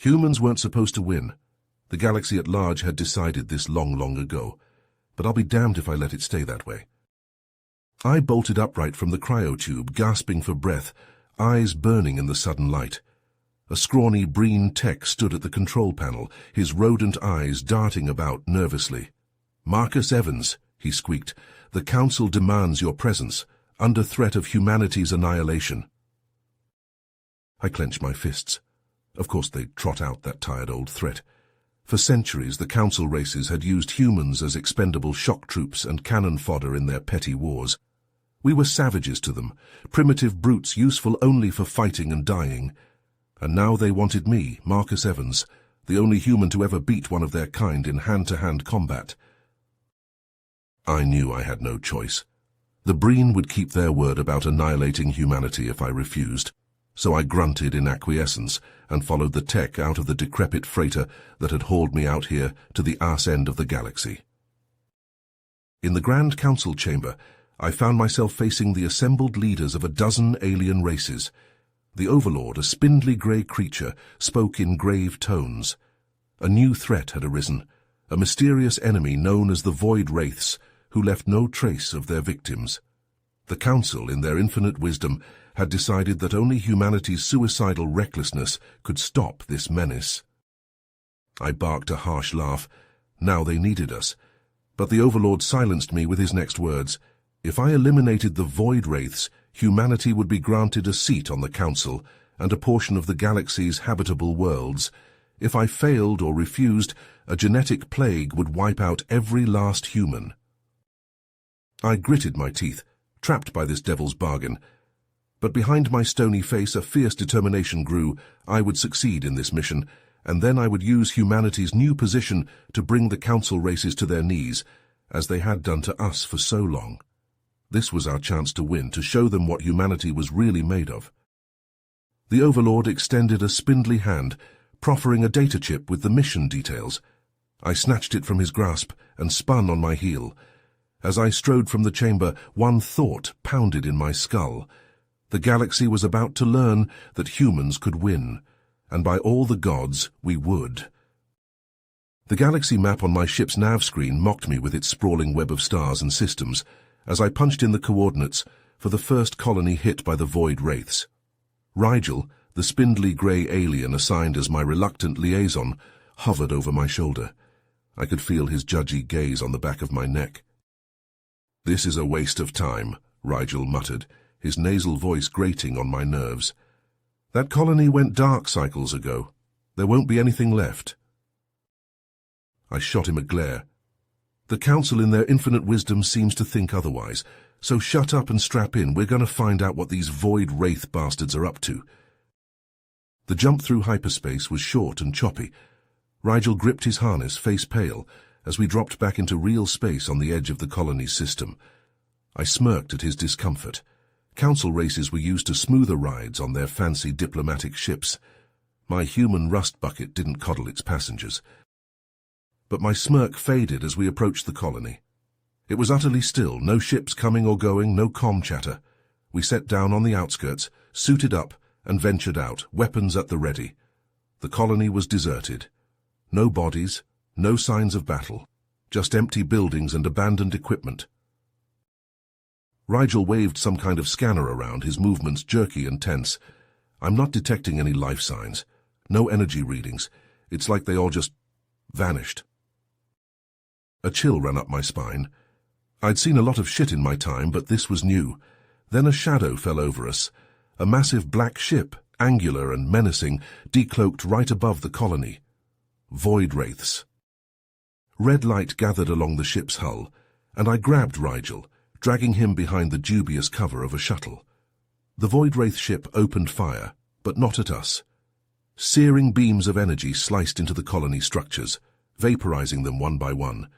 Humans weren't supposed to win. The galaxy at large had decided this long, long ago, but I'll be damned if I let it stay that way. I bolted upright from the cryotube, gasping for breath, eyes burning in the sudden light. A scrawny Breen tech stood at the control panel, his rodent eyes darting about nervously. "Marcus Evans," he squeaked, "the Council demands your presence, under threat of humanity's annihilation." I clenched my fists. Of course they'd trot out that tired old threat. For centuries, the Council races had used humans as expendable shock troops and cannon fodder in their petty wars. We were savages to them, primitive brutes useful only for fighting and dying. And now they wanted me, Marcus Evans, the only human to ever beat one of their kind in hand-to-hand combat. I knew I had no choice. The Breen would keep their word about annihilating humanity if I refused, so I grunted in acquiescence and followed the tech out of the decrepit freighter that had hauled me out here to the arse end of the galaxy. In the Grand Council chamber, I found myself facing the assembled leaders of a dozen alien races. The Overlord, a spindly grey creature, spoke in grave tones. A new threat had arisen, a mysterious enemy known as the Void Wraiths, who left no trace of their victims. The Council, in their infinite wisdom, had decided that only humanity's suicidal recklessness could stop this menace. I barked a harsh laugh. Now they needed us. But the Overlord silenced me with his next words. If I eliminated the Void Wraiths, humanity would be granted a seat on the Council and a portion of the galaxy's habitable worlds. If I failed or refused, a genetic plague would wipe out every last human. I gritted my teeth, trapped by this devil's bargain. But behind my stony face a fierce determination grew. I would succeed in this mission, and then I would use humanity's new position to bring the Council races to their knees, as they had done to us for so long. This was our chance to win, to show them what humanity was really made of. The Overlord extended a spindly hand, proffering a data chip with the mission details. I snatched it from his grasp and spun on my heel. As I strode from the chamber, one thought pounded in my skull. The galaxy was about to learn that humans could win, and by all the gods, we would. The galaxy map on my ship's nav screen mocked me with its sprawling web of stars and systems, as I punched in the coordinates for the first colony hit by the Void Wraiths. Rigel, the spindly grey alien assigned as my reluctant liaison, hovered over my shoulder. I could feel his judgy gaze on the back of my neck. "This is a waste of time," Rigel muttered, his nasal voice grating on my nerves. "That colony went dark cycles ago. There won't be anything left." I shot him a glare. The Council in their infinite wisdom seems to think otherwise, so shut up and strap in. We're going to find out what these Void Wraith bastards are up to. The jump through hyperspace was short and choppy. Rigel gripped his harness, face pale, as we dropped back into real space on the edge of the colony's system. I smirked at his discomfort. Council races were used to smoother rides on their fancy diplomatic ships. My human rust bucket didn't coddle its passengers. But my smirk faded as we approached the colony. It was utterly still, no ships coming or going, no comm chatter. We set down on the outskirts, suited up, and ventured out, weapons at the ready. The colony was deserted. No bodies, no signs of battle, just empty buildings and abandoned equipment. Rigel waved some kind of scanner around, his movements jerky and tense. I'm not detecting any life signs, no energy readings. It's like they all just vanished. A chill ran up my spine. I'd seen a lot of shit in my time, but this was new. Then a shadow fell over us. A massive black ship, angular and menacing, decloaked right above the colony. Void Wraiths. Red light gathered along the ship's hull, and I grabbed Rigel, dragging him behind the dubious cover of a shuttle. The Void Wraith ship opened fire, but not at us. Searing beams of energy sliced into the colony structures, vaporizing them one by one.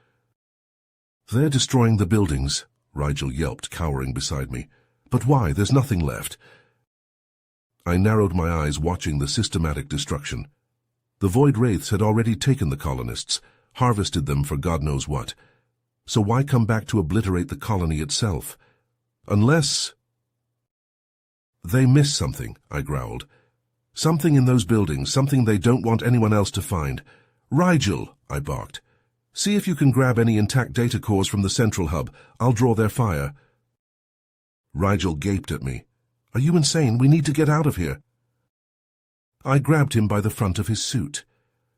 "They're destroying the buildings," Rigel yelped, cowering beside me. "But why? There's nothing left." I narrowed my eyes, watching the systematic destruction. The Void Wraiths had already taken the colonists, harvested them for God knows what. So why come back to obliterate the colony itself? Unless... "They miss something," I growled. Something in those buildings, something they don't want anyone else to find. Rigel, I barked. See if you can grab any intact data cores from the central hub. I'll draw their fire. Rigel gaped at me. Are you insane? We need to get out of here. I grabbed him by the front of his suit.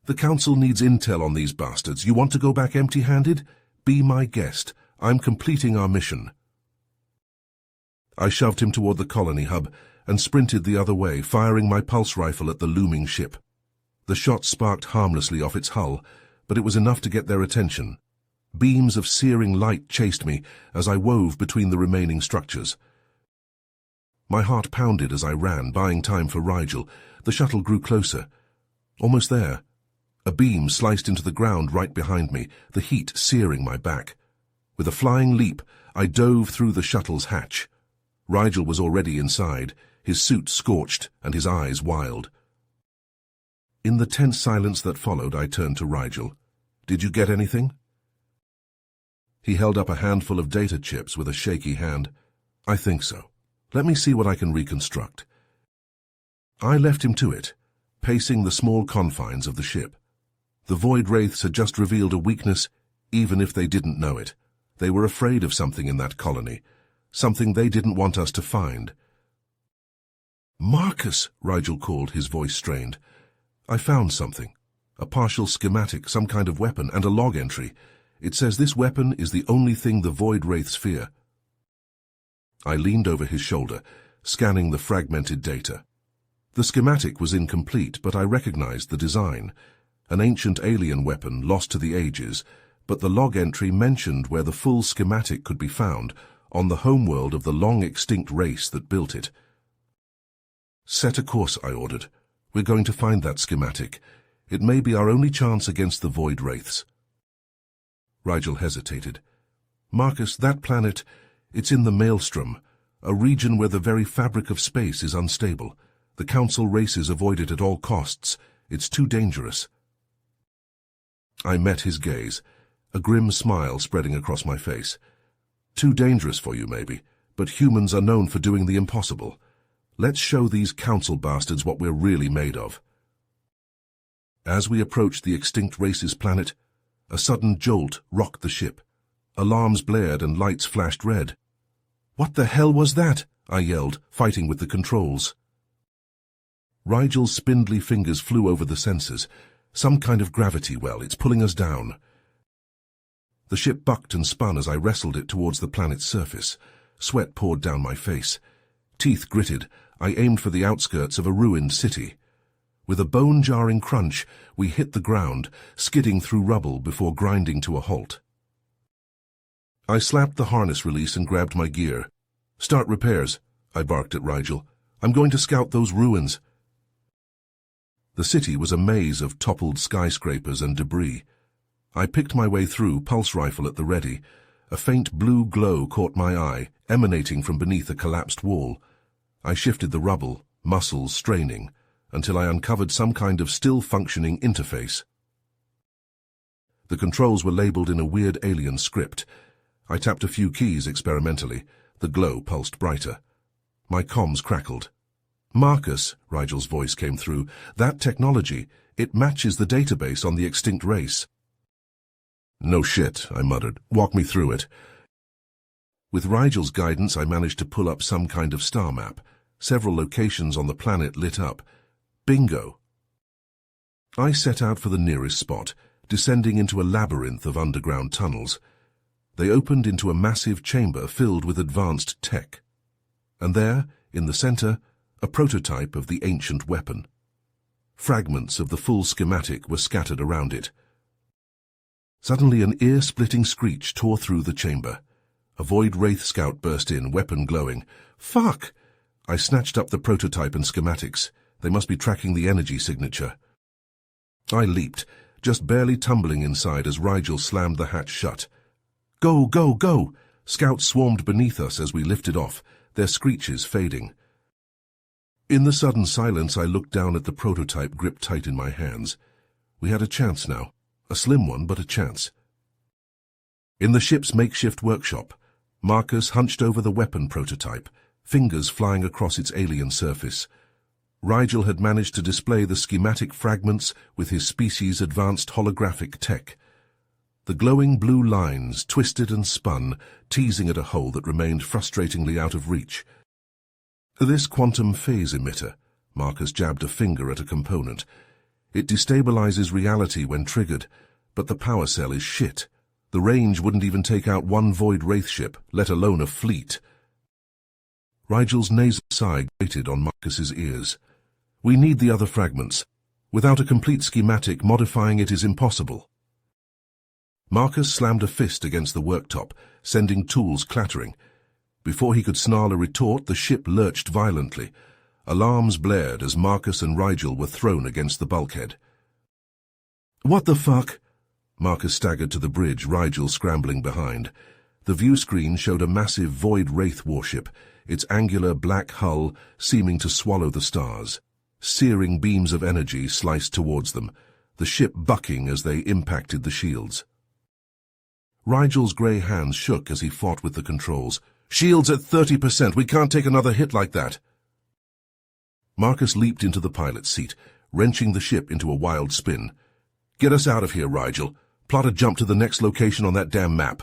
The Council needs intel on these bastards. You want to go back empty-handed? Be my guest. I'm completing our mission. I shoved him toward the colony hub and sprinted the other way, firing my pulse rifle at the looming ship. The shot sparked harmlessly off its hull, but it was enough to get their attention. Beams of searing light chased me as I wove between the remaining structures. My heart pounded as I ran, buying time for Rigel. The shuttle grew closer. Almost there. A beam sliced into the ground right behind me, the heat searing my back. With a flying leap, I dove through the shuttle's hatch. Rigel was already inside, his suit scorched and his eyes wild. In the tense silence that followed, I turned to Rigel. Did you get anything? He held up a handful of data chips with a shaky hand. I think so. Let me see what I can reconstruct. I left him to it, pacing the small confines of the ship. The Void Wraiths had just revealed a weakness, even if they didn't know it. They were afraid of something in that colony, something they didn't want us to find. Marcus, Rigel called, his voice strained. I found something. A partial schematic, some kind of weapon, and a log entry. It says this weapon is the only thing the Void Wraiths fear. I leaned over his shoulder, scanning the fragmented data. The schematic was incomplete, but I recognized the design. An ancient alien weapon lost to the ages, but the log entry mentioned where the full schematic could be found, on the homeworld of the long-extinct race that built it. Set a course, I ordered. We're going to find that schematic. It may be our only chance against the Void Wraiths. Rigel hesitated. Marcus, that planet, it's in the Maelstrom, a region where the very fabric of space is unstable. The Council races avoid it at all costs. It's too dangerous. I met his gaze, a grim smile spreading across my face. Too dangerous for you, maybe, but humans are known for doing the impossible. Let's show these Council bastards what we're really made of. As we approached the extinct race's planet, a sudden jolt rocked the ship. Alarms blared and lights flashed red. What the hell was that? I yelled, fighting with the controls. Rigel's spindly fingers flew over the sensors. Some kind of gravity well, it's pulling us down. The ship bucked and spun as I wrestled it towards the planet's surface. Sweat poured down my face. Teeth gritted, I aimed for the outskirts of a ruined city. With a bone-jarring crunch, we hit the ground, skidding through rubble before grinding to a halt. I slapped the harness release and grabbed my gear. Start repairs, I barked at Rigel. I'm going to scout those ruins. The city was a maze of toppled skyscrapers and debris. I picked my way through, pulse rifle at the ready. A faint blue glow caught my eye, emanating from beneath a collapsed wall. I shifted the rubble, muscles straining, until I uncovered some kind of still-functioning interface. The controls were labeled in a weird alien script. I tapped a few keys experimentally. The glow pulsed brighter. My comms crackled. Marcus, Rigel's voice came through, that technology, it matches the database on the extinct race. No shit, I muttered. Walk me through it. With Rigel's guidance, I managed to pull up some kind of star map. Several locations on the planet lit up. Bingo! I set out for the nearest spot, descending into a labyrinth of underground tunnels. They opened into a massive chamber filled with advanced tech. And there, in the center, a prototype of the ancient weapon. Fragments of the full schematic were scattered around it. Suddenly an ear-splitting screech tore through the chamber. A Void Wraith scout burst in, weapon glowing. Fuck! I snatched up the prototype and schematics. They must be tracking the energy signature. I leaped, just barely tumbling inside as Rigel slammed the hatch shut. Go, go, go! Scouts swarmed beneath us as we lifted off, their screeches fading. In the sudden silence, I looked down at the prototype gripped tight in my hands. We had a chance now. A slim one, but a chance. In the ship's makeshift workshop, Marcus hunched over the weapon prototype, fingers flying across its alien surface. Rigel had managed to display the schematic fragments with his species' advanced holographic tech. The glowing blue lines twisted and spun, teasing at a hole that remained frustratingly out of reach. This quantum phase emitter, Marcus jabbed a finger at a component. It destabilizes reality when triggered, but the power cell is shit. The range wouldn't even take out one Void Wraith ship, let alone a fleet. Rigel's nasal sigh grated on Marcus's ears. We need the other fragments. Without a complete schematic, modifying it is impossible. Marcus slammed a fist against the worktop, sending tools clattering. Before he could snarl a retort, the ship lurched violently. Alarms blared as Marcus and Rigel were thrown against the bulkhead. What the fuck? Marcus staggered to the bridge, Rigel scrambling behind. The view screen showed a massive Void Wraith warship, its angular black hull seeming to swallow the stars. Searing beams of energy sliced towards them, the ship bucking as they impacted the shields. Rigel's grey hands shook as he fought with the controls. Shields at 30%, we can't take another hit like that. Marcus leaped into the pilot's seat, wrenching the ship into a wild spin. Get us out of here, Rigel. Plot a jump to the next location on that damn map.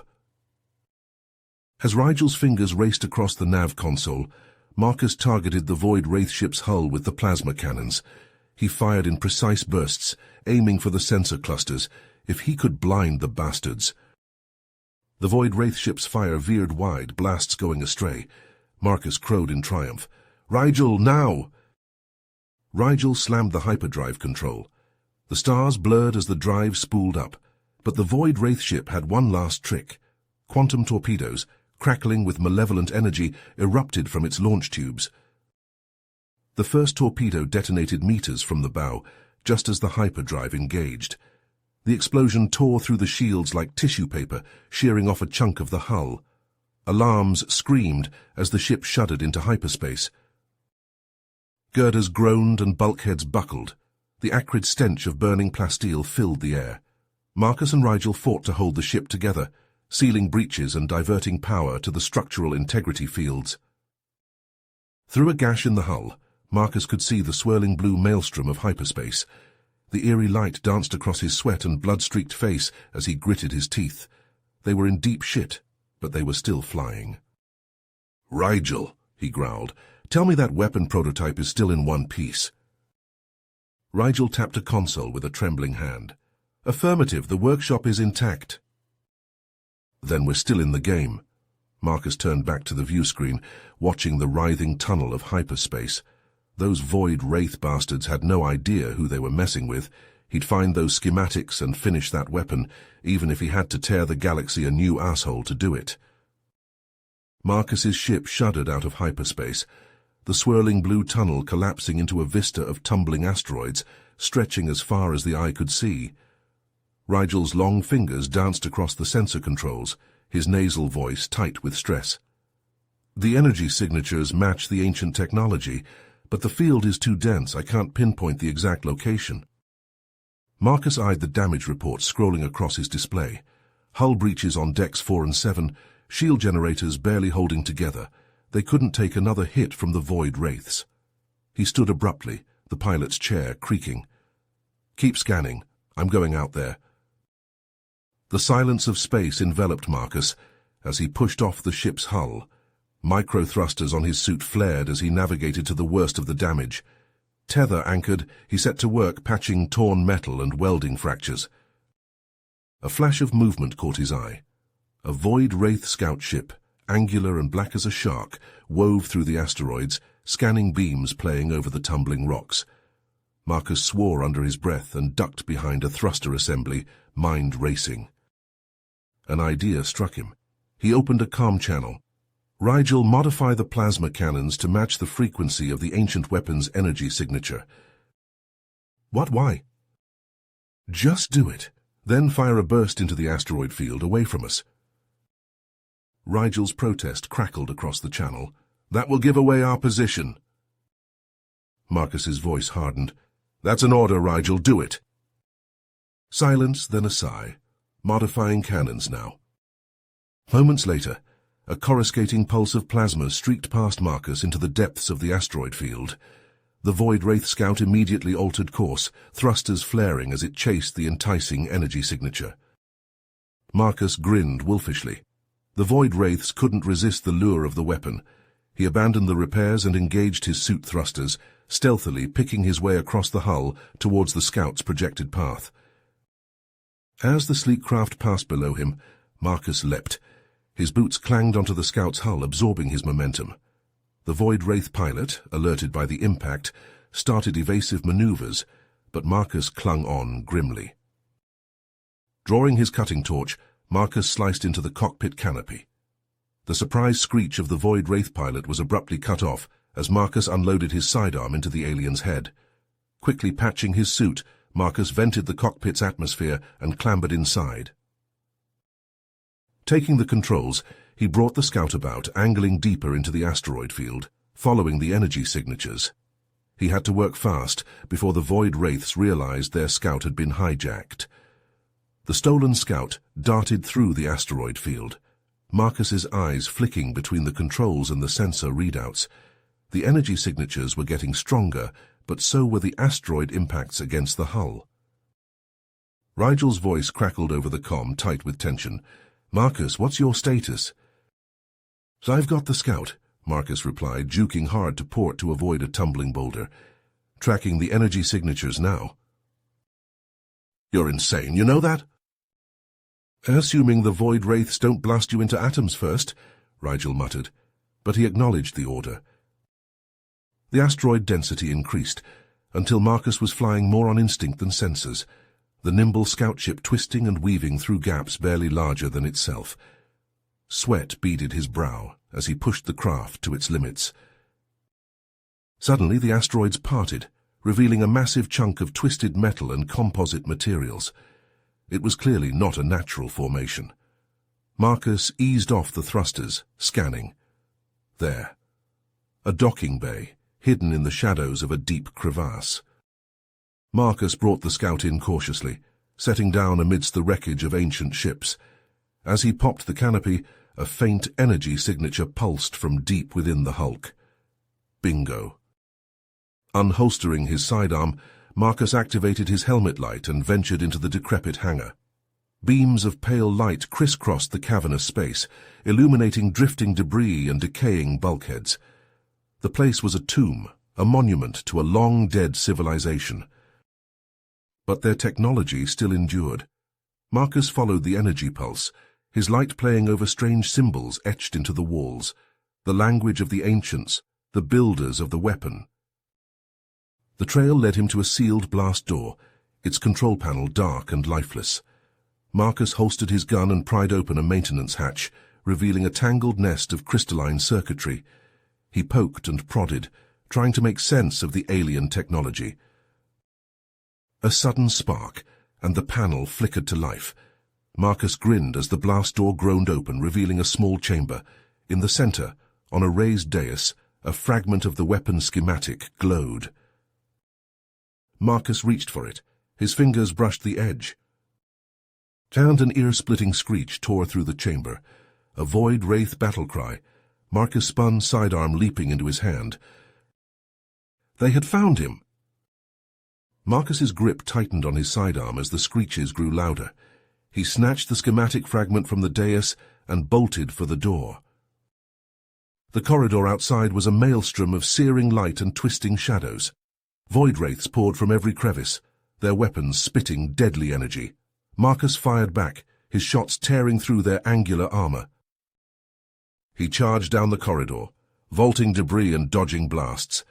As Rigel's fingers raced across the nav console, Marcus targeted the Void Wraith ship's hull with the plasma cannons. He fired in precise bursts, aiming for the sensor clusters. If he could blind the bastards. The Void Wraith ship's fire veered wide, blasts going astray. Marcus crowed in triumph. Rigel, now! Rigel slammed the hyperdrive control. The stars blurred as the drive spooled up, but the Void Wraith ship had one last trick. Quantum torpedoes, crackling with malevolent energy, erupted from its launch tubes. The first torpedo detonated meters from the bow, just as the hyperdrive engaged. The explosion tore through the shields like tissue paper, shearing off a chunk of the hull. Alarms screamed as the ship shuddered into hyperspace. Girders groaned and bulkheads buckled. The acrid stench of burning plasteel filled the air. Marcus and Rigel fought to hold the ship together, sealing breaches and diverting power to the structural integrity fields. Through a gash in the hull, Marcus could see the swirling blue maelstrom of hyperspace. The eerie light danced across his sweat and blood-streaked face as he gritted his teeth. They were in deep shit, but they were still flying. Rigel, he growled, tell me that weapon prototype is still in one piece. Rigel tapped a console with a trembling hand. Affirmative, the workshop is intact. Then we're still in the game. Marcus turned back to the view screen, watching the writhing tunnel of hyperspace. Those Void Wraith bastards had no idea who they were messing with. He'd find those schematics and finish that weapon, even if he had to tear the galaxy a new asshole to do it. Marcus's ship shuddered out of hyperspace, the swirling blue tunnel collapsing into a vista of tumbling asteroids, stretching as far as the eye could see. Rigel's long fingers danced across the sensor controls, his nasal voice tight with stress. The energy signatures match the ancient technology, but the field is too dense, I can't pinpoint the exact location. Marcus eyed the damage reports scrolling across his display. Hull breaches on decks 4 and 7, shield generators barely holding together. They couldn't take another hit from the Void Wraiths. He stood abruptly, the pilot's chair creaking. Keep scanning. I'm going out there. The silence of space enveloped Marcus as he pushed off the ship's hull. Micro-thrusters on his suit flared as he navigated to the worst of the damage. Tether anchored, he set to work patching torn metal and welding fractures. A flash of movement caught his eye. A Void Wraith scout ship, angular and black as a shark, wove through the asteroids, scanning beams playing over the tumbling rocks. Marcus swore under his breath and ducked behind a thruster assembly, mind racing. An idea struck him. He opened a comm channel. Rigel, modify the plasma cannons to match the frequency of the ancient weapon's energy signature. What? Why? Just do it. Then fire a burst into the asteroid field away from us. Rigel's protest crackled across the channel. That will give away our position. Marcus's voice hardened. That's an order, Rigel. Do it. Silence, then a sigh. Modifying cannons now. Moments later, a coruscating pulse of plasma streaked past Marcus into the depths of the asteroid field. The Void Wraith scout immediately altered course, thrusters flaring as it chased the enticing energy signature. Marcus grinned wolfishly. The Void Wraiths couldn't resist the lure of the weapon. He abandoned the repairs and engaged his suit thrusters, stealthily picking his way across the hull towards the scout's projected path. As the sleek craft passed below him, Marcus leapt. His boots clanged onto the scout's hull, absorbing his momentum. The Void Wraith pilot, alerted by the impact, started evasive maneuvers, but Marcus clung on grimly. Drawing his cutting torch, Marcus sliced into the cockpit canopy. The surprised screech of the Void Wraith pilot was abruptly cut off as Marcus unloaded his sidearm into the alien's head. Quickly patching his suit, Marcus vented the cockpit's atmosphere and clambered inside. Taking the controls, he brought the scout about, angling deeper into the asteroid field, following the energy signatures. He had to work fast before the Void Wraiths realized their scout had been hijacked. The stolen scout darted through the asteroid field, Marcus's eyes flicking between the controls and the sensor readouts. The energy signatures were getting stronger, but so were the asteroid impacts against the hull. Rigel's voice crackled over the comm, tight with tension. "Marcus, what's your status?" "I've got the scout," Marcus replied, juking hard to port to avoid a tumbling boulder. "Tracking the energy signatures now." "You're insane, you know that?" "Assuming the Void Wraiths don't blast you into atoms first," Rigel muttered, but he acknowledged the order. The asteroid density increased, until Marcus was flying more on instinct than sensors, the nimble scout ship twisting and weaving through gaps barely larger than itself. Sweat beaded his brow as he pushed the craft to its limits. Suddenly the asteroids parted, revealing a massive chunk of twisted metal and composite materials. It was clearly not a natural formation. Marcus eased off the thrusters, scanning. There. A docking bay, hidden in the shadows of a deep crevasse. Marcus brought the scout in cautiously, setting down amidst the wreckage of ancient ships. As he popped the canopy, a faint energy signature pulsed from deep within the hulk. Bingo. Unholstering his sidearm, Marcus activated his helmet light and ventured into the decrepit hangar. Beams of pale light crisscrossed the cavernous space, illuminating drifting debris and decaying bulkheads. The place was a tomb, a monument to a long-dead civilization. But their technology still endured. Marcus followed the energy pulse, his light playing over strange symbols etched into the walls, the language of the ancients, the builders of the weapon. The trail led him to a sealed blast door, its control panel dark and lifeless. Marcus holstered his gun and pried open a maintenance hatch, revealing a tangled nest of crystalline circuitry. He poked and prodded, trying to make sense of the alien technology. A sudden spark, and the panel flickered to life. Marcus grinned as the blast door groaned open, revealing a small chamber. In the center, on a raised dais, a fragment of the weapon schematic glowed. Marcus reached for it. His fingers brushed the edge. And an ear-splitting screech tore through the chamber. A Void Wraith battle cry. Marcus spun, sidearm leaping into his hand. They had found him! Marcus's grip tightened on his sidearm as the screeches grew louder. He snatched the schematic fragment from the dais and bolted for the door. The corridor outside was a maelstrom of searing light and twisting shadows. Void Wraiths poured from every crevice, their weapons spitting deadly energy. Marcus fired back, his shots tearing through their angular armor. He charged down the corridor, vaulting debris and dodging blasts.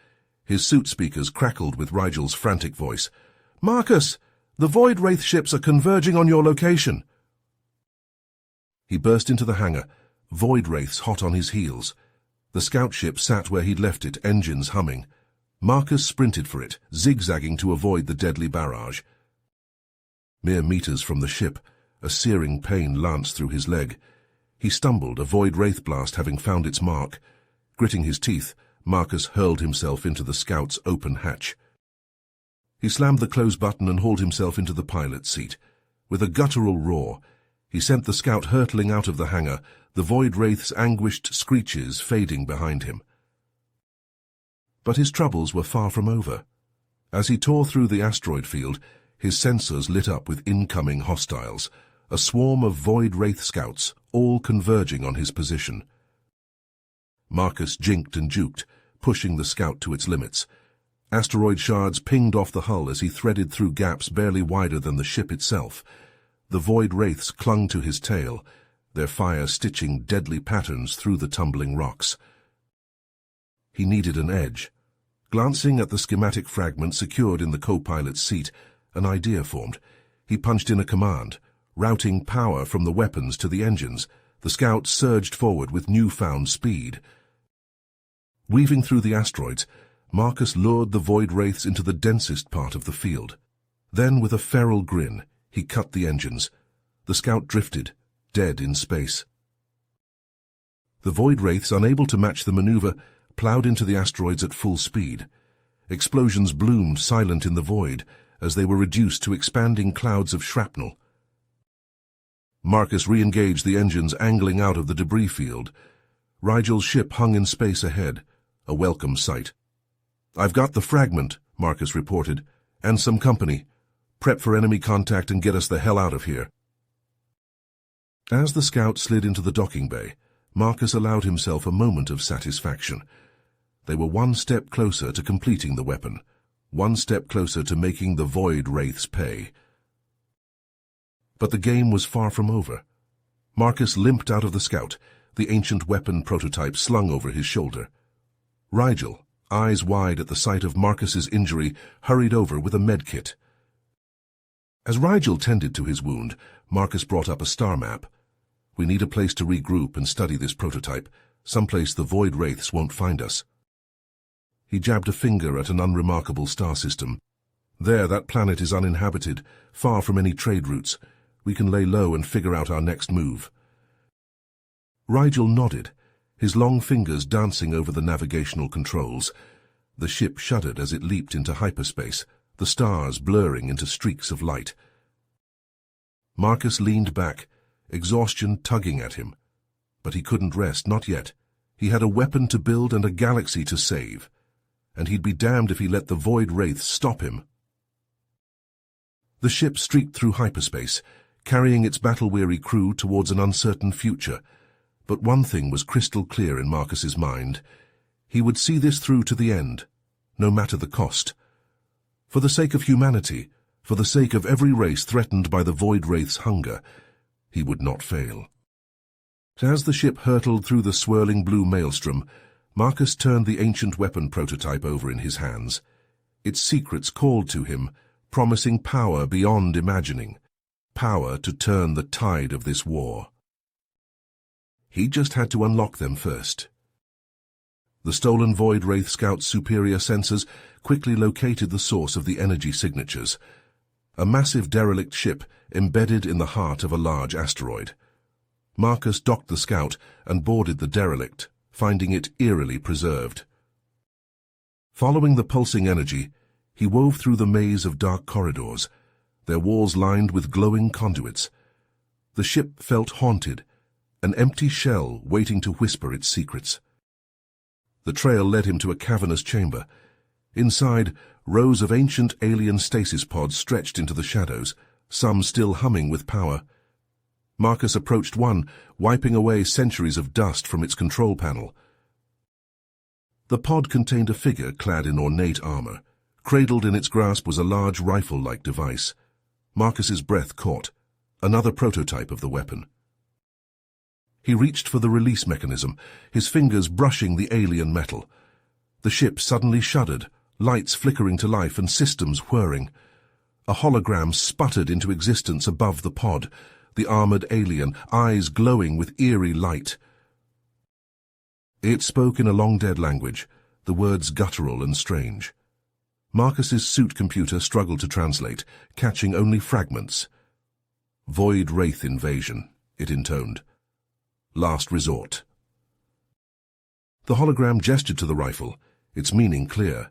His suit speakers crackled with Rigel's frantic voice. "Marcus! The Void Wraith ships are converging on your location!" He burst into the hangar, Void Wraiths hot on his heels. The scout ship sat where he'd left it, engines humming. Marcus sprinted for it, zigzagging to avoid the deadly barrage. Mere meters from the ship, a searing pain lanced through his leg. He stumbled, a Void Wraith blast having found its mark. Gritting his teeth, Marcus hurled himself into the scout's open hatch. He slammed the close button and hauled himself into the pilot's seat. With a guttural roar, he sent the scout hurtling out of the hangar, the Void Wraith's anguished screeches fading behind him. But his troubles were far from over. As he tore through the asteroid field, his sensors lit up with incoming hostiles, a swarm of Void Wraith scouts, all converging on his position. Marcus jinked and juked, pushing the scout to its limits. Asteroid shards pinged off the hull as he threaded through gaps barely wider than the ship itself. The Void Wraiths clung to his tail, their fire stitching deadly patterns through the tumbling rocks. He needed an edge. Glancing at the schematic fragment secured in the co-pilot's seat, an idea formed. He punched in a command, routing power from the weapons to the engines. The scout surged forward with newfound speed. Weaving through the asteroids, Marcus lured the Void Wraiths into the densest part of the field. Then, with a feral grin, he cut the engines. The scout drifted, dead in space. The Void Wraiths, unable to match the maneuver, plowed into the asteroids at full speed. Explosions bloomed silent in the void as they were reduced to expanding clouds of shrapnel. Marcus re-engaged the engines, angling out of the debris field. Rigel's ship hung in space ahead, a welcome sight. "I've got the fragment," Marcus reported, "and some company. Prep for enemy contact and get us the hell out of here." As the scout slid into the docking bay, Marcus allowed himself a moment of satisfaction. They were one step closer to completing the weapon, one step closer to making the Void Wraiths pay. But the game was far from over. Marcus limped out of the scout, the ancient weapon prototype slung over his shoulder. Rigel, eyes wide at the sight of Marcus's injury, hurried over with a medkit. As Rigel tended to his wound, Marcus brought up a star map. "We need a place to regroup and study this prototype, someplace the Void Wraiths won't find us." He jabbed a finger at an unremarkable star system. "There, that planet is uninhabited, far from any trade routes. We can lay low and figure out our next move." Rigel nodded, his long fingers dancing over the navigational controls. The ship shuddered as it leaped into hyperspace, the stars blurring into streaks of light. Marcus leaned back, exhaustion tugging at him. But he couldn't rest, not yet. He had a weapon to build and a galaxy to save, and he'd be damned if he let the Void Wraiths stop him. The ship streaked through hyperspace, carrying its battle-weary crew towards an uncertain future. But one thing was crystal clear in Marcus's mind. He would see this through to the end, no matter the cost. For the sake of humanity, for the sake of every race threatened by the Void Wraith's hunger, he would not fail. As the ship hurtled through the swirling blue maelstrom, Marcus turned the ancient weapon prototype over in his hands. Its secrets called to him, promising power beyond imagining, power to turn the tide of this war. He just had to unlock them first. The stolen Void Wraith Scout's superior sensors quickly located the source of the energy signatures, a massive derelict ship embedded in the heart of a large asteroid. Marcus docked the Scout and boarded the derelict, finding it eerily preserved. Following the pulsing energy, he wove through the maze of dark corridors, their walls lined with glowing conduits. The ship felt haunted, an empty shell waiting to whisper its secrets. The trail led him to a cavernous chamber. Inside, rows of ancient alien stasis pods stretched into the shadows, some still humming with power. Marcus approached one, wiping away centuries of dust from its control panel. The pod contained a figure clad in ornate armor. Cradled in its grasp was a large rifle-like device. Marcus's breath caught, another prototype of the weapon. He reached for the release mechanism, his fingers brushing the alien metal. The ship suddenly shuddered, lights flickering to life and systems whirring. A hologram sputtered into existence above the pod, the armored alien, eyes glowing with eerie light. It spoke in a long-dead language, the words guttural and strange. Marcus's suit computer struggled to translate, catching only fragments. "Void Wraith invasion," it intoned. "Last resort." The hologram gestured to the rifle, its meaning clear.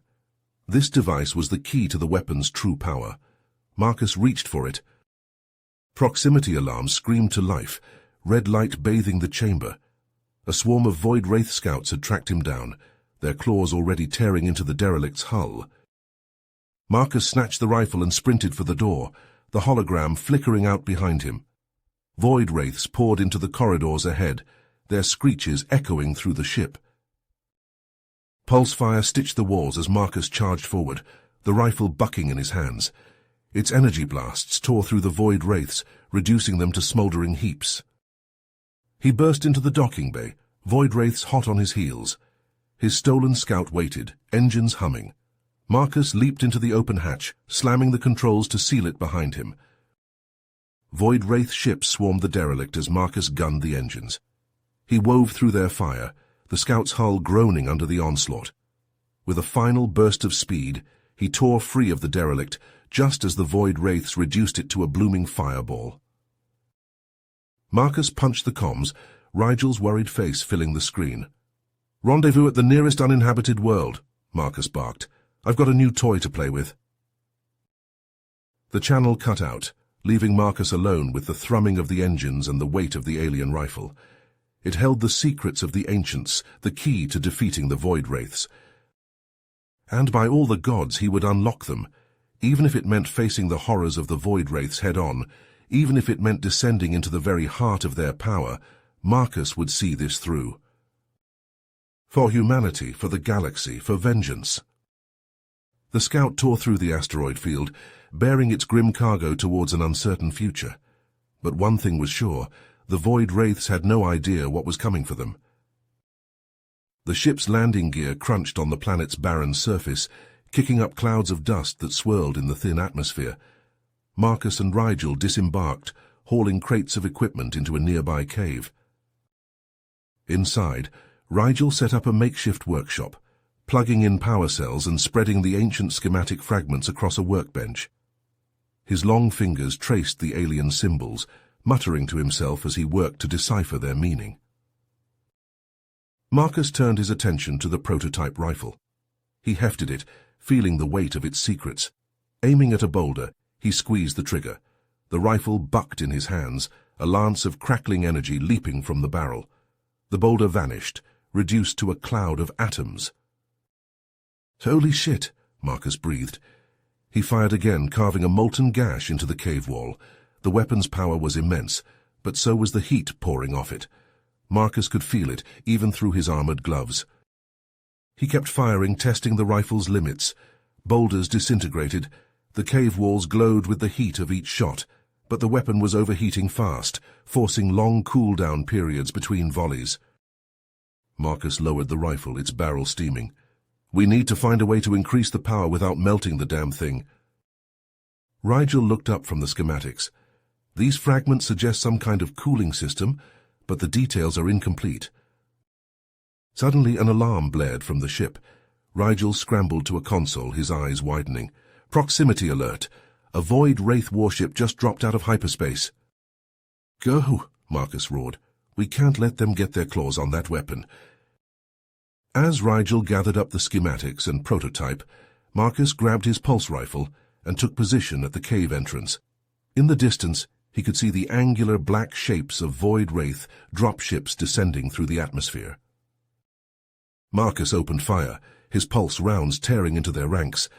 This device was the key to the weapon's true power. Marcus reached for it. Proximity alarms screamed to life, red light bathing the chamber. A swarm of Void Wraith scouts had tracked him down, their claws already tearing into the derelict's hull. Marcus snatched the rifle and sprinted for the door, the hologram flickering out behind him. Void wraiths poured into the corridors ahead, their screeches echoing through the ship. Pulse fire stitched the walls as Marcus charged forward, the rifle bucking in his hands. Its energy blasts tore through the void wraiths, reducing them to smoldering heaps. He burst into the docking bay, void wraiths hot on his heels. His stolen scout waited, engines humming. Marcus leaped into the open hatch, slamming the controls to seal it behind him. Void wraith ships swarmed the derelict as Marcus gunned the engines. He wove through their fire, the scout's hull groaning under the onslaught. With a final burst of speed, he tore free of the derelict, just as the void wraiths reduced it to a blooming fireball. Marcus punched the comms, Rigel's worried face filling the screen. "Rendezvous at the nearest uninhabited world," Marcus barked. "I've got a new toy to play with." The channel cut out, leaving Marcus alone with the thrumming of the engines and the weight of the alien rifle. It held the secrets of the ancients, the key to defeating the void wraiths. And by all the gods he would unlock them, even if it meant facing the horrors of the void wraiths head-on, even if it meant descending into the very heart of their power. Marcus would see this through. For humanity, for the galaxy, for vengeance. The scout tore through the asteroid field, bearing its grim cargo towards an uncertain future. But one thing was sure, the void wraiths had no idea what was coming for them. The ship's landing gear crunched on the planet's barren surface, kicking up clouds of dust that swirled in the thin atmosphere. Marcus and Rigel disembarked, hauling crates of equipment into a nearby cave. Inside, Rigel set up a makeshift workshop, plugging in power cells and spreading the ancient schematic fragments across a workbench. His long fingers traced the alien symbols, muttering to himself as he worked to decipher their meaning. Marcus turned his attention to the prototype rifle. He hefted it, feeling the weight of its secrets. Aiming at a boulder, he squeezed the trigger. The rifle bucked in his hands, a lance of crackling energy leaping from the barrel. The boulder vanished, reduced to a cloud of atoms. "Holy shit," Marcus breathed. He fired again, carving a molten gash into the cave wall. The weapon's power was immense, but so was the heat pouring off it. Marcus could feel it, even through his armored gloves. He kept firing, testing the rifle's limits. Boulders disintegrated. The cave walls glowed with the heat of each shot, but the weapon was overheating fast, forcing long cool-down periods between volleys. Marcus lowered the rifle, its barrel steaming. "We need to find a way to increase the power without melting the damn thing." Rigel looked up from the schematics. "These fragments suggest some kind of cooling system, but the details are incomplete." Suddenly an alarm blared from the ship. Rigel scrambled to a console, his eyes widening. "Proximity alert! A void wraith warship just dropped out of hyperspace." "Go!" Marcus roared. "We can't let them get their claws on that weapon." As Rigel gathered up the schematics and prototype, Marcus grabbed his pulse rifle and took position at the cave entrance. In the distance, he could see the angular black shapes of void wraith dropships descending through the atmosphere. Marcus opened fire, his pulse rounds tearing into their ranks.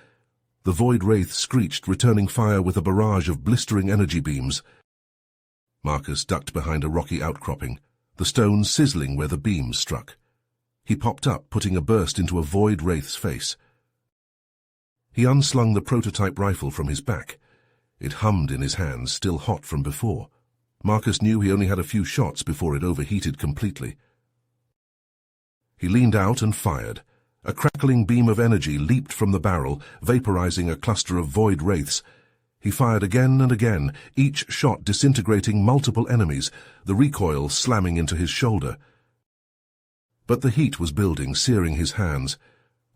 The void wraith screeched, returning fire with a barrage of blistering energy beams. Marcus ducked behind a rocky outcropping, the stones sizzling where the beams struck. He popped up, putting a burst into a void wraith's face. He unslung the prototype rifle from his back. It hummed in his hands, still hot from before. Marcus knew he only had a few shots before it overheated completely. He leaned out and fired. A crackling beam of energy leaped from the barrel, vaporizing a cluster of void wraiths. He fired again and again, each shot disintegrating multiple enemies, the recoil slamming into his shoulder. But the heat was building, searing his hands.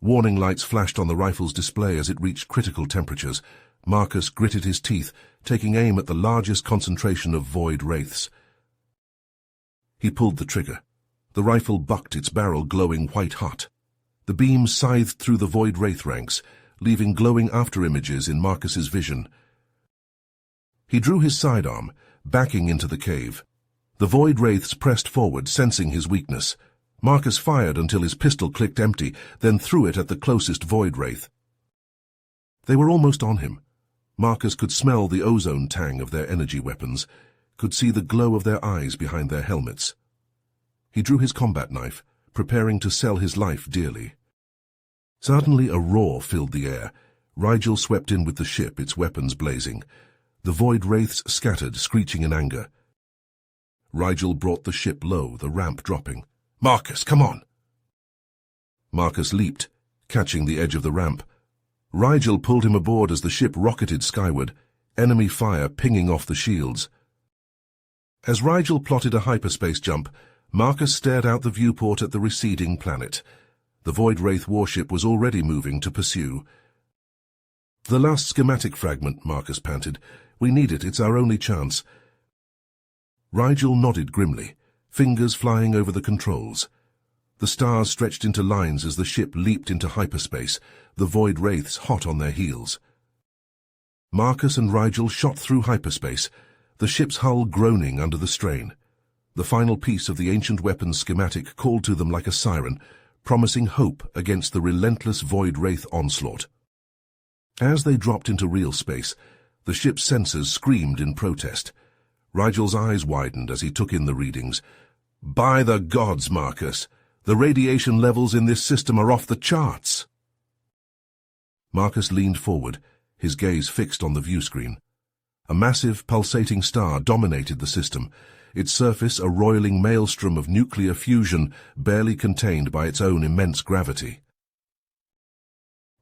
Warning lights flashed on the rifle's display as it reached critical temperatures. Marcus gritted his teeth, taking aim at the largest concentration of void wraiths. He pulled the trigger. The rifle bucked, its barrel glowing white-hot. The beam scythed through the void wraith ranks, leaving glowing afterimages in Marcus's vision. He drew his sidearm, backing into the cave. The void wraiths pressed forward, sensing his weakness. Marcus fired until his pistol clicked empty, then threw it at the closest void wraith. They were almost on him. Marcus could smell the ozone tang of their energy weapons, could see the glow of their eyes behind their helmets. He drew his combat knife, preparing to sell his life dearly. Suddenly a roar filled the air. Rigel swept in with the ship, its weapons blazing. The void wraiths scattered, screeching in anger. Rigel brought the ship low, the ramp dropping. "Marcus, come on!" Marcus leaped, catching the edge of the ramp. Rigel pulled him aboard as the ship rocketed skyward, enemy fire pinging off the shields. As Rigel plotted a hyperspace jump, Marcus stared out the viewport at the receding planet. The Void Wraith warship was already moving to pursue. "The last schematic fragment," Marcus panted. "We need it, it's our only chance." Rigel nodded grimly, fingers flying over the controls. The stars stretched into lines as the ship leaped into hyperspace, the Void Wraiths hot on their heels. Marcus and Rigel shot through hyperspace, the ship's hull groaning under the strain. The final piece of the ancient weapons schematic called to them like a siren, promising hope against the relentless Void Wraith onslaught. As they dropped into real space, the ship's sensors screamed in protest. Rigel's eyes widened as he took in the readings. "By the gods, Marcus! The radiation levels in this system are off the charts!" Marcus leaned forward, his gaze fixed on the viewscreen. A massive, pulsating star dominated the system, its surface a roiling maelstrom of nuclear fusion barely contained by its own immense gravity.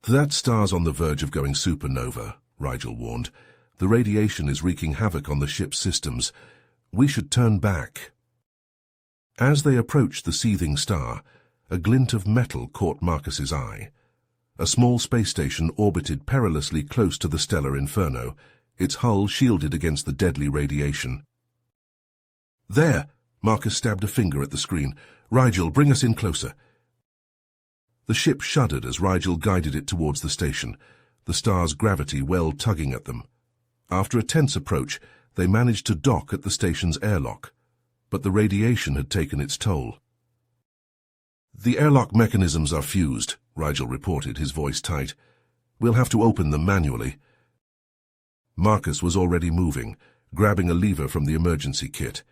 "That star's on the verge of going supernova," Rigel warned. "The radiation is wreaking havoc on the ship's systems. We should turn back." As they approached the seething star, a glint of metal caught Marcus's eye. A small space station orbited perilously close to the stellar inferno, its hull shielded against the deadly radiation. "There!" Marcus stabbed a finger at the screen. "Rigel, bring us in closer." The ship shuddered as Rigel guided it towards the station, the star's gravity well tugging at them. After a tense approach, they managed to dock at the station's airlock, but the radiation had taken its toll. "The airlock mechanisms are fused," Rigel reported, his voice tight. "We'll have to open them manually." Marcus was already moving, grabbing a lever from the emergency kit.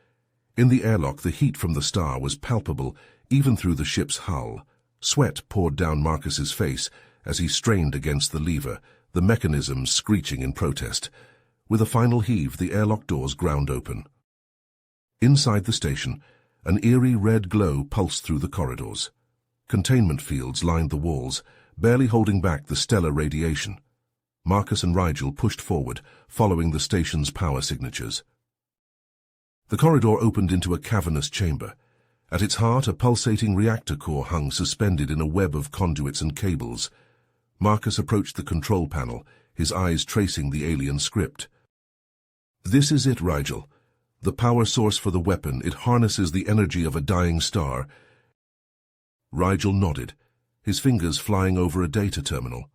In the airlock, the heat from the star was palpable, even through the ship's hull. Sweat poured down Marcus's face as he strained against the lever, the mechanisms screeching in protest. With a final heave, the airlock doors ground open. Inside the station, an eerie red glow pulsed through the corridors. Containment fields lined the walls, barely holding back the stellar radiation. Marcus and Rigel pushed forward, following the station's power signatures. The corridor opened into a cavernous chamber. At its heart, a pulsating reactor core hung suspended in a web of conduits and cables. Marcus approached the control panel, his eyes tracing the alien script. "This is it, Rigel. The power source for the weapon. It harnesses the energy of a dying star." Rigel nodded, his fingers flying over a data terminal.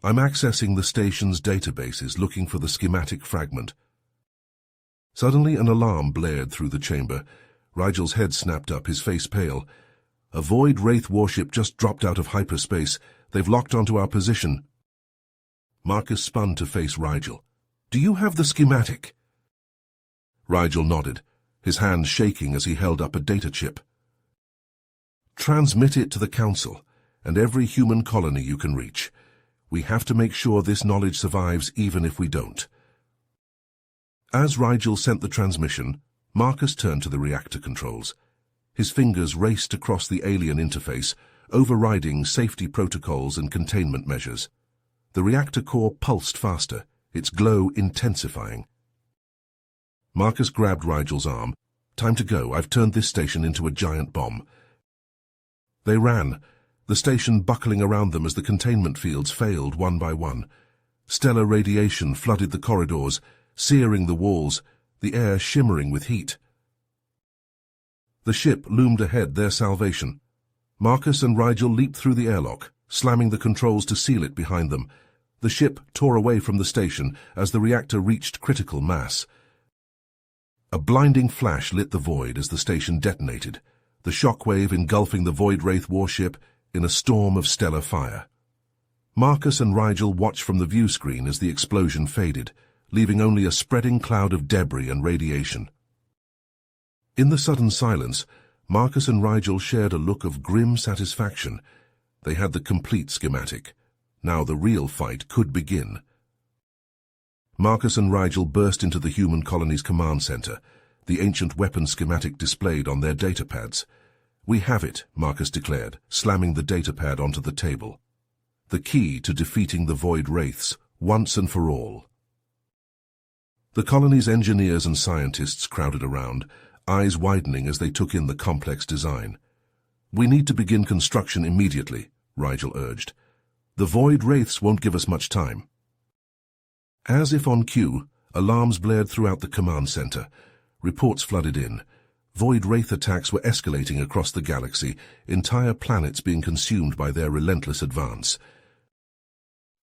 "I'm accessing the station's databases, looking for the schematic fragment." Suddenly an alarm blared through the chamber. Rigel's head snapped up, his face pale. "A Void Wraith warship just dropped out of hyperspace. They've locked onto our position." Marcus spun to face Rigel. "Do you have the schematic?" Rigel nodded, his hand shaking as he held up a data chip. "Transmit it to the Council, and every human colony you can reach. We have to make sure this knowledge survives even if we don't." As Rigel sent the transmission, Marcus turned to the reactor controls. His fingers raced across the alien interface, overriding safety protocols and containment measures. The reactor core pulsed faster, its glow intensifying. Marcus grabbed Rigel's arm. "Time to go. I've turned this station into a giant bomb." They ran, the station buckling around them as the containment fields failed one by one. Stellar radiation flooded the corridors, searing the walls, the air shimmering with heat. The ship loomed ahead, their salvation. Marcus and Rigel leaped through the airlock, slamming the controls to seal it behind them. The ship tore away from the station as the reactor reached critical mass. A blinding flash lit the void as the station detonated. the shockwave engulfing the Void Wraith warship in a storm of stellar fire. Marcus and Rigel watched from the view screen as the explosion faded, leaving only a spreading cloud of debris and radiation. In the sudden silence, Marcus and Rigel shared a look of grim satisfaction. They had the complete schematic. Now the real fight could begin. Marcus and Rigel burst into the human colony's command center, the ancient weapon schematic displayed on their datapads. "We have it," Marcus declared, slamming the datapad onto the table. "The key to defeating the Void Wraiths, once and for all." The colony's engineers and scientists crowded around, eyes widening as they took in the complex design. "We need to begin construction immediately," Rigel urged. "The Void Wraiths won't give us much time." As if on cue, alarms blared throughout the command center. Reports flooded in. Void Wraith attacks were escalating across the galaxy, entire planets being consumed by their relentless advance.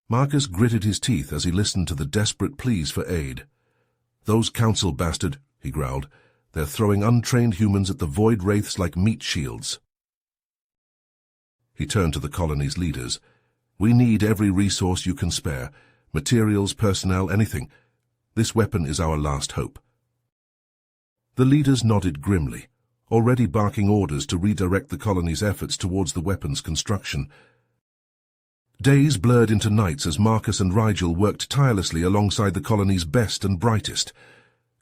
Marcus gritted his teeth as he listened to the desperate pleas for aid. "Those council bastard," he growled. "They're throwing untrained humans at the Void Wraiths like meat shields." He turned to the colony's leaders. "We need every resource you can spare. Materials, personnel, anything. This weapon is our last hope." The leaders nodded grimly, already barking orders to redirect the colony's efforts towards the weapon's construction. Days blurred into nights as Marcus and Rigel worked tirelessly alongside the colony's best and brightest.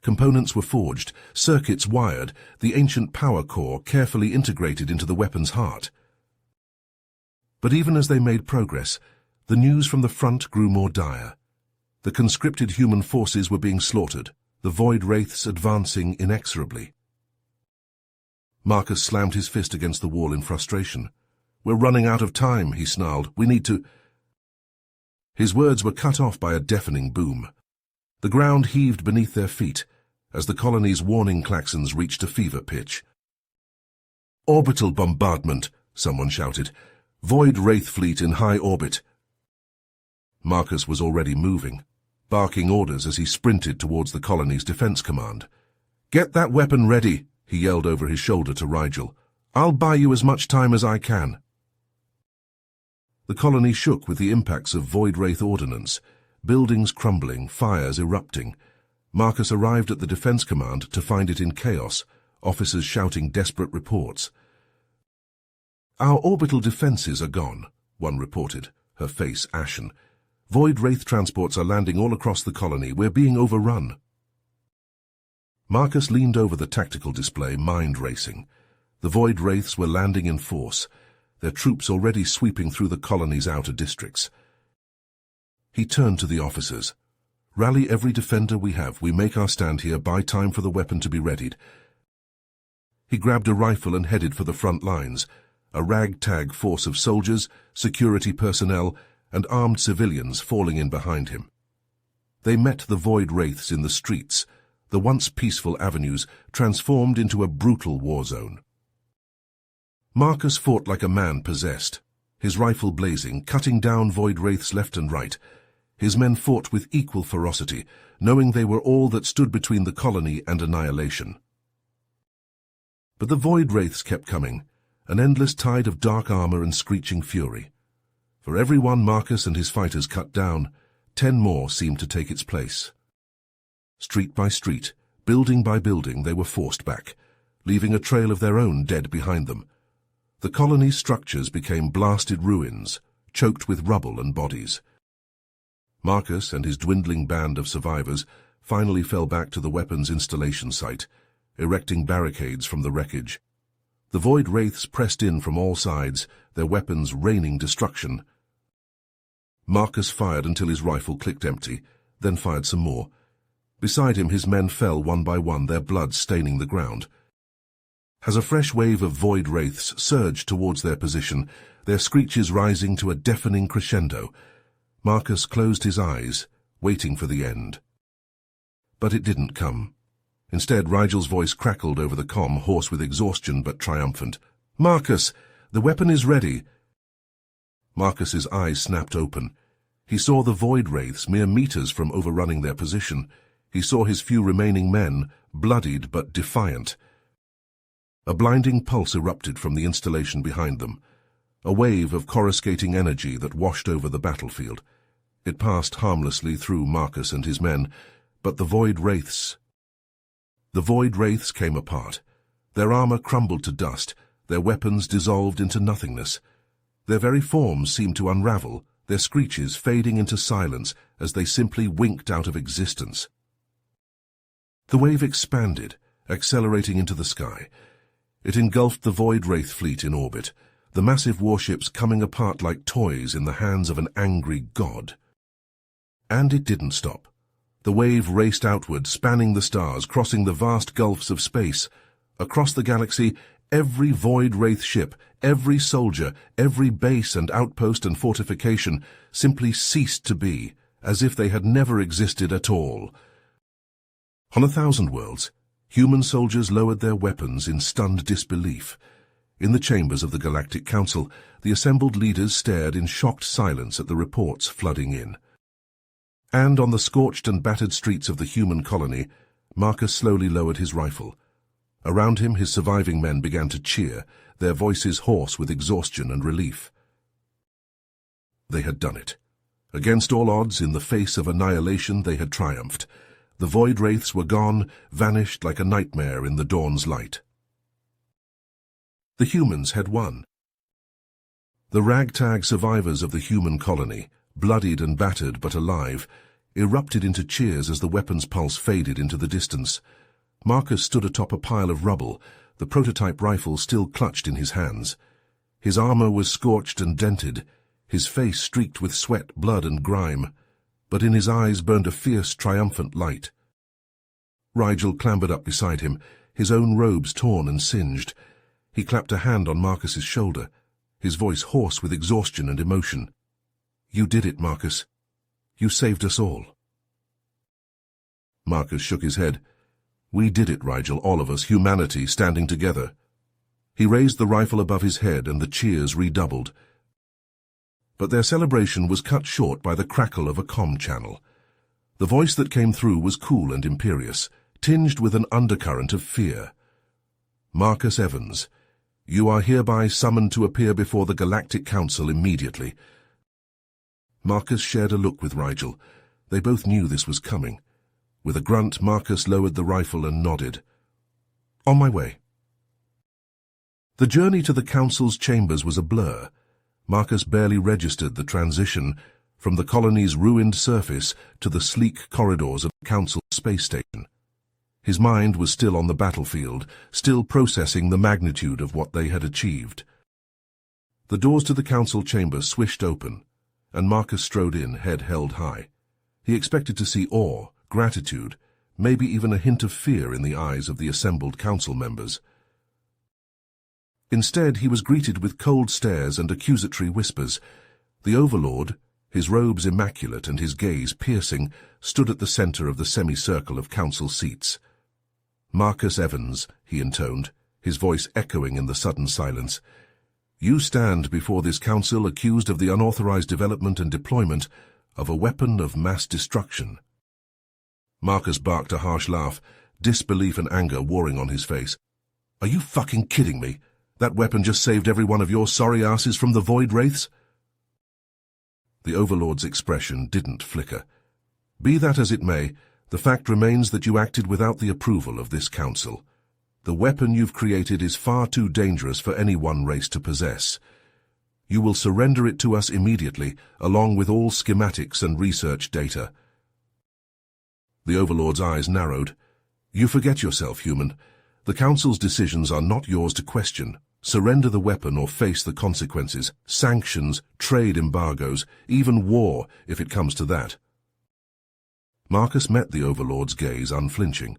Components were forged, circuits wired, the ancient power core carefully integrated into the weapon's heart. But even as they made progress, the news from the front grew more dire. The conscripted human forces were being slaughtered, the Void Wraiths advancing inexorably. Marcus slammed his fist against the wall in frustration. "We're running out of time," he snarled. "We need to—" His words were cut off by a deafening boom. The ground heaved beneath their feet as the colony's warning klaxons reached a fever pitch. "Orbital bombardment," someone shouted. "Void Wraith fleet in high orbit." Marcus was already moving, barking orders as he sprinted towards the colony's defense command. "Get that weapon ready," he yelled over his shoulder to Rigel. "I'll buy you as much time as I can." The colony shook with the impacts of Void Wraith ordnance, buildings crumbling, fires erupting. Marcus arrived at the defense command to find it in chaos, officers shouting desperate reports. "Our orbital defenses are gone," one reported, her face ashen. "Void Wraith transports are landing all across the colony. We're being overrun." Marcus leaned over the tactical display, mind racing. The Void Wraiths were landing in force, their troops already sweeping through the colony's outer districts. He turned to the officers. "Rally every defender we have. We make our stand here, buy time for the weapon to be readied." He grabbed a rifle and headed for the front lines, a ragtag force of soldiers, security personnel, and armed civilians falling in behind him. They met the Void Wraiths in the streets, the once peaceful avenues transformed into a brutal war zone. Marcus fought like a man possessed, his rifle blazing, cutting down Void Wraiths left and right. His men fought with equal ferocity, knowing they were all that stood between the colony and annihilation. But the Void Wraiths kept coming, an endless tide of dark armor and screeching fury. For every one Marcus and his fighters cut down, 10 more seemed to take its place. Street by street, building by building, they were forced back, leaving a trail of their own dead behind them. The colony's structures became blasted ruins, choked with rubble and bodies. Marcus and his dwindling band of survivors finally fell back to the weapons installation site, erecting barricades from the wreckage. The Void Wraiths pressed in from all sides, their weapons raining destruction. Marcus fired until his rifle clicked empty, then fired some more. Beside him, his men fell one by one, their blood staining the ground. As a fresh wave of Void Wraiths surged towards their position, their screeches rising to a deafening crescendo, Marcus closed his eyes, waiting for the end. But it didn't come. Instead, Rigel's voice crackled over the comm, hoarse with exhaustion but triumphant. "Marcus, the weapon is ready." Marcus's eyes snapped open. He saw the Void Wraiths mere meters from overrunning their position. He saw his few remaining men, bloodied but defiant. A blinding pulse erupted from the installation behind them, a wave of coruscating energy that washed over the battlefield. It passed harmlessly through Marcus and his men, but the Void Wraiths came apart. Their armor crumbled to dust, their weapons dissolved into nothingness. Their very forms seemed to unravel, their screeches fading into silence as they simply winked out of existence. The wave expanded, accelerating into the sky. It engulfed the Void Wraith fleet in orbit, the massive warships coming apart like toys in the hands of an angry god. And it didn't stop. The wave raced outward, spanning the stars, crossing the vast gulfs of space. Across the galaxy, every Void Wraith ship, every soldier, every base and outpost and fortification simply ceased to be, as if they had never existed at all. On 1,000 worlds, human soldiers lowered their weapons in stunned disbelief. In the chambers of the Galactic Council, the assembled leaders stared in shocked silence at the reports flooding in. And on the scorched and battered streets of the human colony, Marcus slowly lowered his rifle. Around him, his surviving men began to cheer, their voices hoarse with exhaustion and relief. They had done it. Against all odds, in the face of annihilation, they had triumphed. The Void Wraiths were gone, vanished like a nightmare in the dawn's light. The humans had won. The ragtag survivors of the human colony, bloodied and battered but alive, erupted into cheers as the weapon's pulse faded into the distance. Marcus stood atop a pile of rubble, the prototype rifle still clutched in his hands. His armor was scorched and dented, his face streaked with sweat, blood, and grime, but in his eyes burned a fierce, triumphant light. Rigel clambered up beside him, his own robes torn and singed. He clapped a hand on Marcus's shoulder, his voice hoarse with exhaustion and emotion. "You did it, Marcus. You saved us all." Marcus shook his head. "We did it, Rigel, all of us, humanity standing together." He raised the rifle above his head and the cheers redoubled. But their celebration was cut short by the crackle of a comm channel. The voice that came through was cool and imperious, tinged with an undercurrent of fear. "Marcus Evans, you are hereby summoned to appear before the Galactic Council immediately." Marcus shared a look with Rigel. They both knew this was coming. With a grunt, Marcus lowered the rifle and nodded. "On my way." The journey to the Council's chambers was a blur. Marcus barely registered the transition from the colony's ruined surface to the sleek corridors of the Council's space station. His mind was still on the battlefield, still processing the magnitude of what they had achieved. The doors to the Council chamber swished open, and Marcus strode in, head held high. He expected to see awe, gratitude, maybe even a hint of fear in the eyes of the assembled Council members. Instead, he was greeted with cold stares and accusatory whispers. The Overlord, his robes immaculate and his gaze piercing, stood at the center of the semicircle of Council seats. "Marcus Evans," he intoned, his voice echoing in the sudden silence, "you stand before this Council accused of the unauthorized development and deployment of a weapon of mass destruction." Marcus barked a harsh laugh, disbelief and anger warring on his face. "Are you fucking kidding me? That weapon just saved every one of your sorry asses from the Void Wraiths?" The Overlord's expression didn't flicker. "Be that as it may, the fact remains that you acted without the approval of this Council. The weapon you've created is far too dangerous for any one race to possess. You will surrender it to us immediately, along with all schematics and research data." The Overlord's eyes narrowed. "You forget yourself, human. The Council's decisions are not yours to question. Surrender the weapon or face the consequences, sanctions, trade embargoes, even war, if it comes to that." Marcus met the Overlord's gaze unflinching.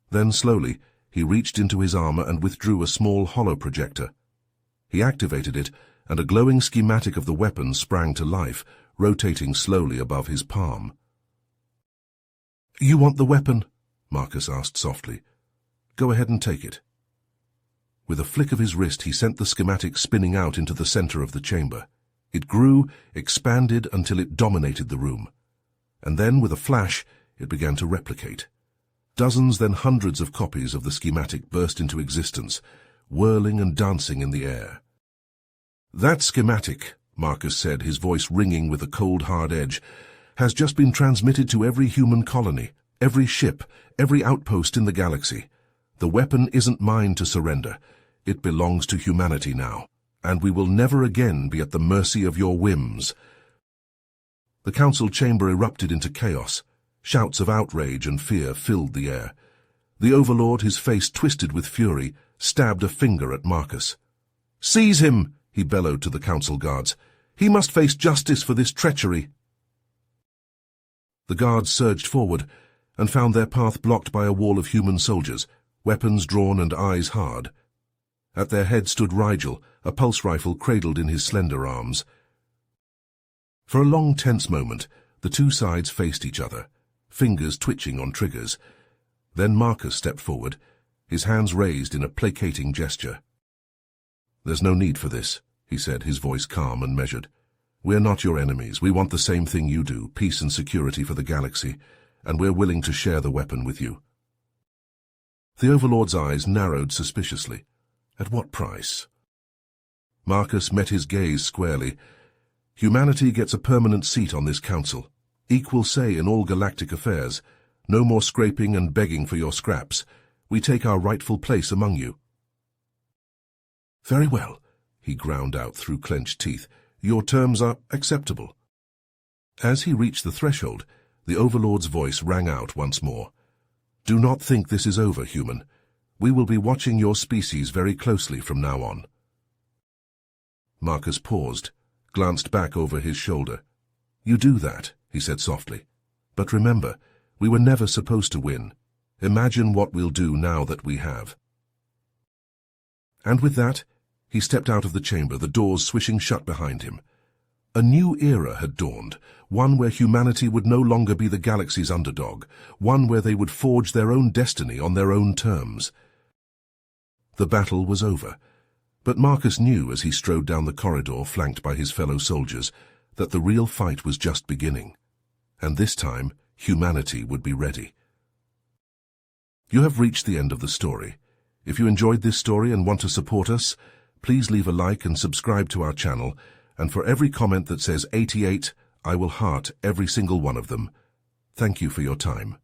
Then slowly, he reached into his armor and withdrew a small holoprojector. He activated it, and a glowing schematic of the weapon sprang to life, rotating slowly above his palm. "You want the weapon?" Marcus asked softly. "Go ahead and take it." With a flick of his wrist, he sent the schematic spinning out into the center of the chamber. It grew, expanded until it dominated the room. And then, with a flash, it began to replicate. Dozens, then hundreds of copies of the schematic burst into existence, whirling and dancing in the air. "That schematic," Marcus said, his voice ringing with a cold, hard edge, "has just been transmitted to every human colony, every ship, every outpost in the galaxy. The weapon isn't mine to surrender. It belongs to humanity now, and we will never again be at the mercy of your whims." The council chamber erupted into chaos. Shouts of outrage and fear filled the air. The Overlord, his face twisted with fury, stabbed a finger at Marcus. "Seize him!" he bellowed to the council guards. "He must face justice for this treachery." The guards surged forward and found their path blocked by a wall of human soldiers, weapons drawn and eyes hard. At their head stood Rigel, a pulse rifle cradled in his slender arms. For a long, tense moment, the two sides faced each other, fingers twitching on triggers. Then Marcus stepped forward, his hands raised in a placating gesture. "There's no need for this," he said, his voice calm and measured. "We're not your enemies. We want the same thing you do, peace and security for the galaxy, and we're willing to share the weapon with you." The Overlord's eyes narrowed suspiciously. At what price? Marcus met his gaze squarely. "Humanity gets a permanent seat on this council, equal say in all galactic affairs. No more scraping and begging for your scraps. We take our rightful place among you." "Very well," he ground out through clenched teeth. "Your terms are acceptable." As he reached the threshold, the Overlord's voice rang out once more. "Do not think this is over, human. We will be watching your species very closely from now on." Marcus paused, glanced back over his shoulder. "You do that," he said softly. "But remember, we were never supposed to win. Imagine what we'll do now that we have." And with that, he stepped out of the chamber, the doors swishing shut behind him. A new era had dawned, one where humanity would no longer be the galaxy's underdog, one where they would forge their own destiny on their own terms. The battle was over, but Marcus knew as he strode down the corridor flanked by his fellow soldiers that the real fight was just beginning, and this time humanity would be ready. You have reached the end of the story. If you enjoyed this story and want to support us, please leave a like and subscribe to our channel, and for every comment that says 88, I will heart every single one of them. Thank you for your time.